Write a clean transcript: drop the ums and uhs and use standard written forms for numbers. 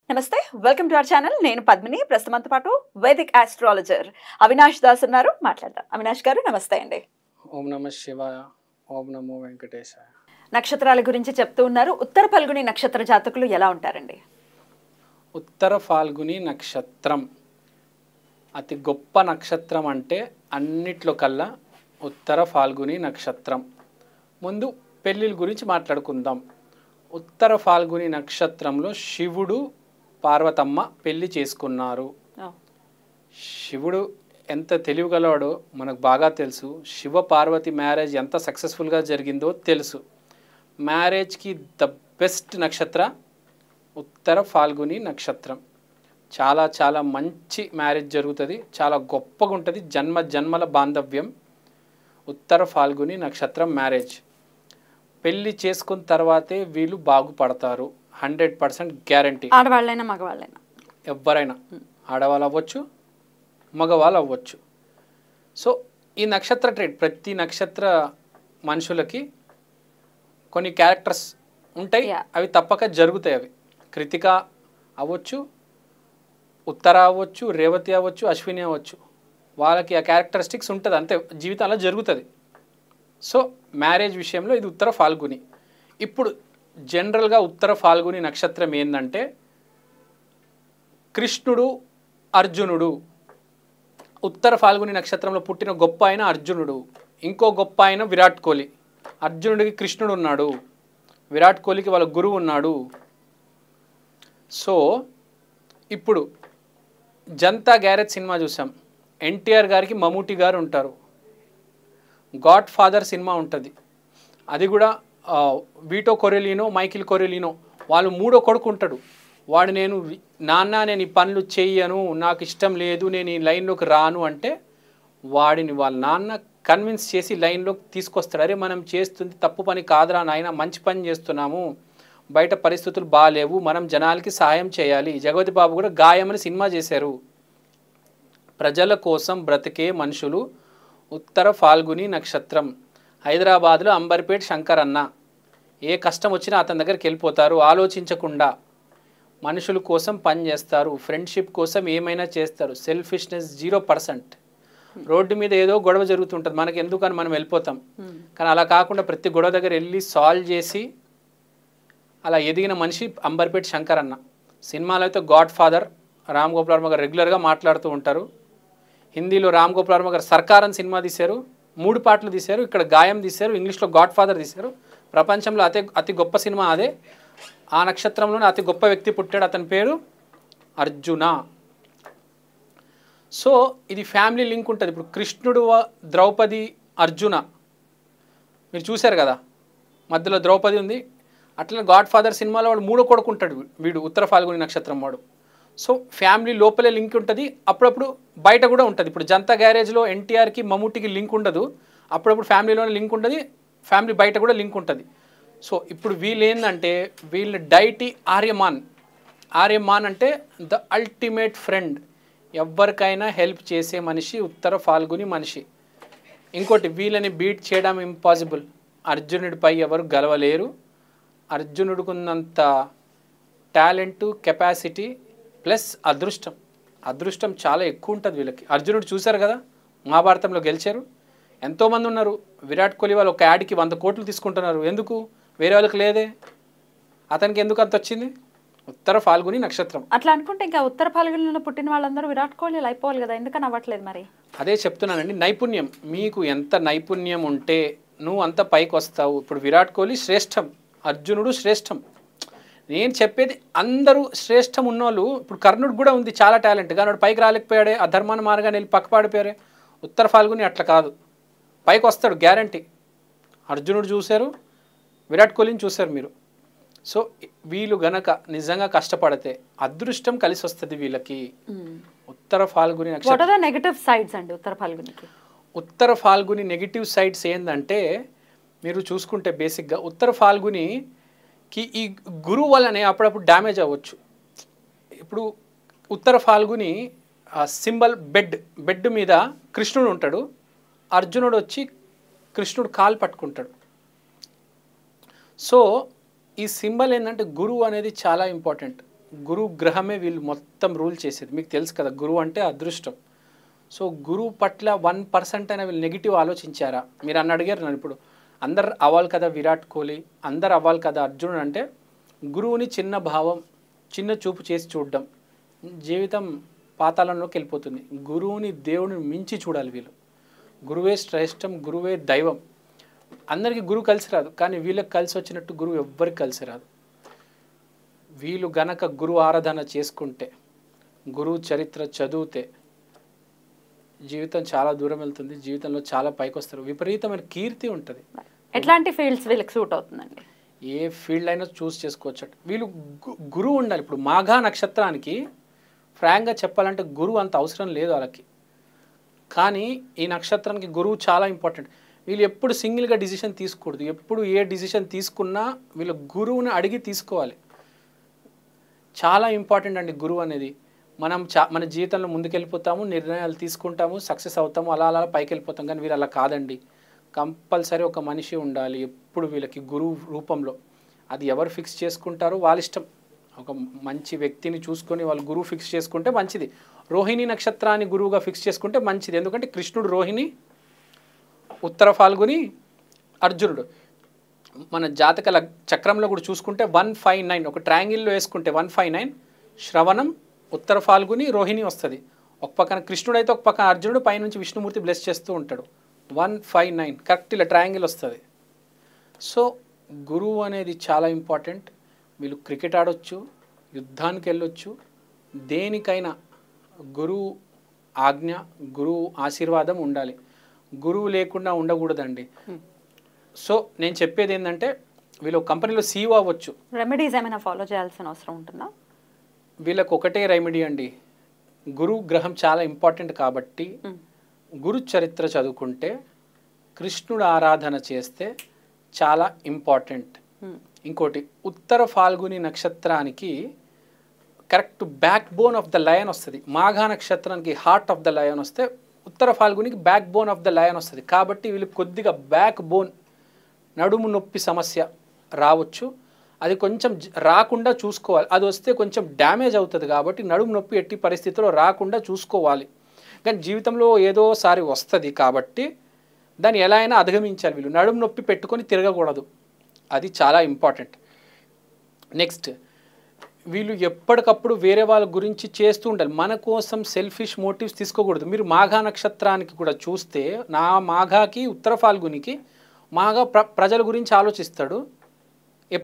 నమస్తే welcome to our channel నేను పద్మిని ప్రస్తుతంతో పాటు వైదిక్ ఆస్ట్రాలజర్ అవినాష్ దాస్ ఉన్నారు మాట్లాడదాం అవినాష్ గారు నమస్తే అండి ఓం నమ శివాయ ఓం నమో వెంకటేశాయ నక్షత్రాల గురించి చెప్తూ ఉన్నారు ఉత్తర ఫల్గుని నక్షత్ర జాతకులు ఎలా ఉంటారండి ఉత్తర ఫాల్గుని నక్షత్రం అతి గొప్ప నక్షత్రం అంటే అన్నిట్లో కల్లా ఉత్తర ఫాల్గుని నక్షత్రం ముందు పెళ్ళిళ్ళ గురించి మాట్లాడుకుందాం ఉత్తర ఫాల్గుని నక్షత్రంలో శివుడు పార్వతమ్మ పెళ్లి చేసుకున్నారు శివుడు ఎంత తెలివిగలవాడో మనకు బాగా తెలుసు శివ పార్వతి మ్యారేజ్ ఎంత సక్సెస్ఫుల్గా జరిగిందో తెలుసు మ్యారేజ్కి ద బెస్ట్ నక్షత్ర ఉత్తర ఫాల్గుని నక్షత్రం చాలా చాలా మంచి మ్యారేజ్ జరుగుతుంది చాలా గొప్పగా ఉంటుంది జన్మ జన్మల బాంధవ్యం ఉత్తర ఫాల్గుని నక్షత్రం మ్యారేజ్ పెళ్ళి చేసుకున్న తర్వాతే వీళ్ళు బాగుపడతారు 100% గ్యారంటీ ఆడవాళ్ళైనా మగవాళ్ళైనా ఎవరైనా ఆడవాళ్ళు అవ్వచ్చు మగవాళ్ళు అవ్వచ్చు సో ఈ నక్షత్ర ట్రేడ్ ప్రతి నక్షత్ర మనుషులకి కొన్ని క్యారెక్టర్స్ ఉంటాయి అవి తప్పక జరుగుతాయి అవి కృతిక అవ్వచ్చు ఉత్తర అవ్వచ్చు రేవతి అవ్వచ్చు అశ్విని అవ్వచ్చు వాళ్ళకి ఆ క్యారెక్టరిస్టిక్స్ ఉంటుంది అంతే జీవితంలో జరుగుతుంది సో మ్యారేజ్ విషయంలో ఇది ఉత్తర ఫాల్గుని ఇప్పుడు జనరల్గా ఉత్తర ఫాల్గుని నక్షత్రం ఏంటంటే కృష్ణుడు అర్జునుడు ఉత్తర ఫాల్గుని నక్షత్రంలో పుట్టిన గొప్ప ఆయన అర్జునుడు ఇంకో గొప్ప ఆయన విరాట్ కోహ్లీ అర్జునుడికి కృష్ణుడు ఉన్నాడు విరాట్ కోహ్లీకి వాళ్ళ గురువు ఉన్నాడు సో ఇప్పుడు జనతా గ్యారేజ్ సినిమా చూసాం ఎన్టీఆర్ గారికి మమ్ముట్టి గారు ఉంటారు గాడ్ ఫాదర్ సినిమా ఉంటుంది అది కూడా వీటో కొరెలినో మైకిల్ కొరెలినో వాళ్ళు మూడో కొడుకు ఉంటాడు వాడు నాన్న నేను ఈ పనులు చెయ్యను నాకు ఇష్టం లేదు నేను ఈ లైన్లోకి రాను అంటే వాడిని వాళ్ళ నాన్న కన్విన్స్ చేసి లైన్లోకి తీసుకొస్తాడు అరే మనం చేస్తుంది తప్పు పని కాదురా నాయన మంచి పని చేస్తున్నాము బయట పరిస్థితులు బాగాలేవు మనం జనాలకి సహాయం చేయాలి జగపతి బాబు కూడా గాయమని సినిమా చేశారు ప్రజల కోసం బ్రతికే మనుషులు ఉత్తర ఫాల్గుని నక్షత్రం హైదరాబాద్లో అంబర్పేట్ శంకర్ అన్న ఏ కష్టం వచ్చినా అతని దగ్గరికి వెళ్ళిపోతారు ఆలోచించకుండా మనుషుల కోసం పనిచేస్తారు ఫ్రెండ్షిప్ కోసం ఏమైనా చేస్తారు సెల్ఫిష్నెస్ 0%. రోడ్డు మీద ఏదో గొడవ జరుగుతుంటుంది మనకి ఎందుకని మనం వెళ్ళిపోతాం కానీ అలా కాకుండా ప్రతి గొడవ దగ్గర వెళ్ళి సాల్వ్ చేసి అలా ఎదిగిన మనిషి అంబర్పేట్ శంకర్ అన్న సినిమాలో అయితే గాడ్ ఫాదర్ రామ్ గోపాల్ వర్మ గారు రెగ్యులర్గా మాట్లాడుతూ ఉంటారు హిందీలో రామ్ గోపాల్ వర్మ గారు సర్కార్ అని సినిమా తీశారు 3 పాటలు తీశారు ఇక్కడ గాయం తీశారు ఇంగ్లీష్లో గాడ్ ఫాదర్ తీశారు ప్రపంచంలో అతి గొప్ప సినిమా అదే ఆ నక్షత్రంలోనే అతి గొప్ప వ్యక్తి పుట్టాడు అతని పేరు అర్జున సో ఇది ఫ్యామిలీ లింక్ ఉంటుంది ఇప్పుడు కృష్ణుడు ద్రౌపది అర్జున మీరు చూశారు కదా మధ్యలో ద్రౌపది ఉంది అట్లనే గాడ్ ఫాదర్ సినిమాలో వాడు మూడో కొడుకు ఉంటాడు వీడు ఉత్తర ఫాల్గుని నక్షత్రం వాడు సో ఫ్యామిలీ లోపలే లింక్ ఉంటుంది అప్పుడప్పుడు బయట కూడా ఉంటుంది ఇప్పుడు జనతా గ్యారేజ్లో ఎన్టీఆర్కి మమ్ముట్టికి లింక్ ఉండదు అప్పుడప్పుడు ఫ్యామిలీలోనే లింక్ ఉంటుంది ఫ్యామిలీ బయట కూడా లింక్ ఉంటుంది సో ఇప్పుడు వీళ్ళు ఏంటంటే వీళ్ళ డైటీ ఆర్యమాన్ అంటే ద అల్టిమేట్ ఫ్రెండ్ ఎవరికైనా హెల్ప్ చేసే మనిషి ఉత్తర ఫాల్గుని మనిషి ఇంకోటి వీళ్ళని బీట్ చేయడం ఇంపాసిబుల్ అర్జునుడిపై ఎవరు గెలవలేరు అర్జునుడికున్నంత టాలెంటు కెపాసిటీ ప్లస్ అదృష్టం చాలా ఎక్కువ ఉంటుంది వీళ్ళకి అర్జునుడు చూశారు కదా మహాభారతంలో గెలిచారు ఎంతోమంది ఉన్నారు విరాట్ కోహ్లీ వాళ్ళు ఒక యాడ్కి 100 కోట్లు తీసుకుంటున్నారు ఎందుకు వేరే వాళ్ళకి లేదే అతనికి ఎందుకు అంత వచ్చింది ఉత్తర ఫాల్గుని నక్షత్రం అట్లా అనుకుంటే ఇంకా ఉత్తర ఫాల్గునిలో పుట్టిన వాళ్ళందరూ విరాట్ కోహ్లీలు అయిపోవాలి కదా ఎందుకని అవ్వట్లేదు మరి అదే చెప్తున్నానండి నైపుణ్యం మీకు ఎంత నైపుణ్యం ఉంటే నువ్వు అంత పైకి వస్తావు ఇప్పుడు విరాట్ కోహ్లీ శ్రేష్టం అర్జునుడు శ్రేష్టం నేను చెప్పేది అందరూ శ్రేష్టం ఉన్నోళ్ళు ఇప్పుడు కర్ణుడు కూడా ఉంది చాలా టాలెంట్ కానీ వాడు పైకి రాలేకపోయాడే ఆ ధర్మాన మార్గాన్ని వెళ్ళి పక్కపాడిపోయారే ఉత్తర ఫాల్గుని అట్లా కాదు పైకి వస్తాడు గ్యారంటీ అర్జునుడు చూశారు విరాట్ కోహ్లీని చూశారు మీరు సో వీళ్ళు గనక నిజంగా కష్టపడితే అదృష్టం కలిసి వస్తుంది వీళ్ళకి ఉత్తర ఫాల్గుని నక్షత్రం నెగటివ్ సైడ్స్ అండి ఉత్తర ఫాల్గునికి ఉత్తర ఫాల్గుని నెగిటివ్ సైడ్స్ ఏంటంటే మీరు చూసుకుంటే బేసిక్గా ఉత్తర ఫాల్గునికి ఈ గురువు వల్లనే అప్పుడప్పుడు డ్యామేజ్ అవ్వచ్చు ఇప్పుడు ఉత్తర ఫాల్గుని సింబల్ బెడ్ మీద కృష్ణుడు ఉంటాడు అర్జునుడు వచ్చి కృష్ణుడు కాలు పట్టుకుంటాడు సో ఈ సింబల్ ఏంటంటే గురువు అనేది చాలా ఇంపార్టెంట్ గురు గ్రహమే వీళ్ళు మొత్తం రూల్ చేసేది. మీకు తెలుసు కదా, గురువు అంటే అదృష్టం. సో గురువు పట్ల 1% అయినా వీళ్ళు నెగిటివ్ ఆలోచించారా? మీరు అన్న అడిగారు నన్ను ఇప్పుడు. అందరు అవ్వాలి కదా విరాట్ కోహ్లీ, అందరు అవ్వాలి కదా అర్జునుడు అంటే, గురువుని చిన్న భావం, చిన్న చూపు చేసి చూడడం జీవితం పాతాళంలోకి వెళ్ళిపోతుంది. గురువుని దేవుడిని మించి చూడాలి వీళ్ళు. గురువే శ్రేష్టం, గురువే దైవం. అందరికీ గురువు కలిసి రాదు, కానీ వీళ్ళకి కలిసి వచ్చినట్టు గురువు ఎవ్వరికి కలిసి రాదు. వీళ్ళు గనక గురువు ఆరాధన చేసుకుంటే, గురువు చరిత్ర చదివితే జీవితం చాలా దూరం వెళ్తుంది. జీవితంలో చాలా పైకి వస్తారు. విపరీతమైన కీర్తి ఉంటుంది. ఎట్లాంటి ఫీల్డ్స్ వీళ్ళకి సూట్ అవుతుందండి? ఏ ఫీల్డ్ అయినా చూస్ చేసుకోవచ్చు. వీళ్ళు గురువు ఉండాలి. ఇప్పుడు మాఘా నక్షత్రానికి ఫ్రాంక్గా చెప్పాలంటే గురువు అంత అవసరం లేదు వాళ్ళకి, కానీ ఈ నక్షత్రానికి గురువు చాలా ఇంపార్టెంట్. వీళ్ళు ఎప్పుడు సింగిల్గా డిసిషన్ తీసుకోకూడదు. ఎప్పుడు ఏ డిసిషన్ తీసుకున్నా వీళ్ళు గురువుని అడిగి తీసుకోవాలి. చాలా ఇంపార్టెంట్ అండి గురువు అనేది. మనం మన జీవితంలో ముందుకెళ్ళిపోతాము, నిర్ణయాలు తీసుకుంటాము, సక్సెస్ అవుతాము, అలా అలా పైకి వెళ్ళిపోతాం. కానీ వీళ్ళు అలా కాదండి. కంపల్సరీ ఒక మనిషి ఉండాలి ఎప్పుడు వీళ్ళకి గురువు రూపంలో. అది ఎవరు ఫిక్స్ చేసుకుంటారో వాళ్ళ ఇష్టం. ఒక మంచి వ్యక్తిని చూసుకొని వాళ్ళు గురువు ఫిక్స్ చేసుకుంటే మంచిది. రోహిణి నక్షత్రాన్ని గురువుగా ఫిక్స్ చేసుకుంటే మంచిది. ఎందుకంటే కృష్ణుడు రోహిణి, ఉత్తర ఫాల్గుని అర్జునుడు. మన జాతక చక్రంలో కూడా చూసుకుంటే 159 ఒక ట్రయాంగిల్లో వేసుకుంటే 159 శ్రవణం, ఉత్తర ఫాల్గుని, రోహిణి వస్తుంది. ఒక పక్కన కృష్ణుడు అయితే ఒక పక్కన అర్జునుడు, పైనుంచి విష్ణుమూర్తి బ్లెస్ చేస్తూ ఉంటాడు. 159 కరెక్ట్ ఇలా ట్రయాంగిల్ వస్తుంది. సో గురువు అనేది చాలా ఇంపార్టెంట్. వీళ్ళు క్రికెట్ ఆడొచ్చు, యుద్ధానికి వెళ్ళొచ్చు, దేనికైనా గురువు ఆజ్ఞ, గురువు ఆశీర్వాదం ఉండాలి. గురువు లేకుండా ఉండకూడదండి. సో నేను చెప్పేది ఏంటంటే, వీళ్ళు కంపెనీలో సీఈఓ అవ్వచ్చు. రెమెడీస్ ఏమైనా ఫాలో చేయాల్సిన అవసరం ఉంటుందా? వీళ్ళకి ఒకటే రెమెడీ అండి. గురువు గ్రహం చాలా ఇంపార్టెంట్ కాబట్టి గురు చరిత్ర చదువుకుంటే, కృష్ణుడు ఆరాధన చేస్తే చాలా ఇంపార్టెంట్. ఇంకోటి, ఉత్తర ఫాల్గుని నక్షత్రానికి correct backbone of the lion వస్తుంది. మాఘా నక్షత్రానికి హార్ట్ ఆఫ్ ద లయన్ వస్తే, ఉత్తర ఫాల్గునికి backbone of the lion వస్తుంది. కాబట్టి వీళ్ళు కొద్దిగా బ్యాక్ బోన్, నడుము నొప్పి సమస్య రావచ్చు. అది కొంచెం రాకుండా చూసుకోవాలి. అది వస్తే కొంచెం డ్యామేజ్ అవుతుంది. కాబట్టి నడుము నొప్పి ఎట్టి పరిస్థితుల్లో రాకుండా చూసుకోవాలి. కానీ జీవితంలో ఏదోసారి వస్తుంది కాబట్టి దాన్ని ఎలా అయినా అధిగమించాలి. వీళ్ళు నడుము నొప్పి పెట్టుకొని తిరగకూడదు. అది చాలా ఇంపార్టెంట్. నెక్స్ట్, వీళ్ళు ఎప్పటికప్పుడు వేరే వాళ్ళ గురించి చేస్తూ ఉండాలి. మన కోసం సెల్ఫిష్ మోటివ్స్ తీసుకోకూడదు. మీరు మాఘా నక్షత్రానికి కూడా చూస్తే, నా మాఘాకి, ఉత్తర ఫాల్గునికి, మాఘా ప్రజల గురించి ఆలోచిస్తాడు,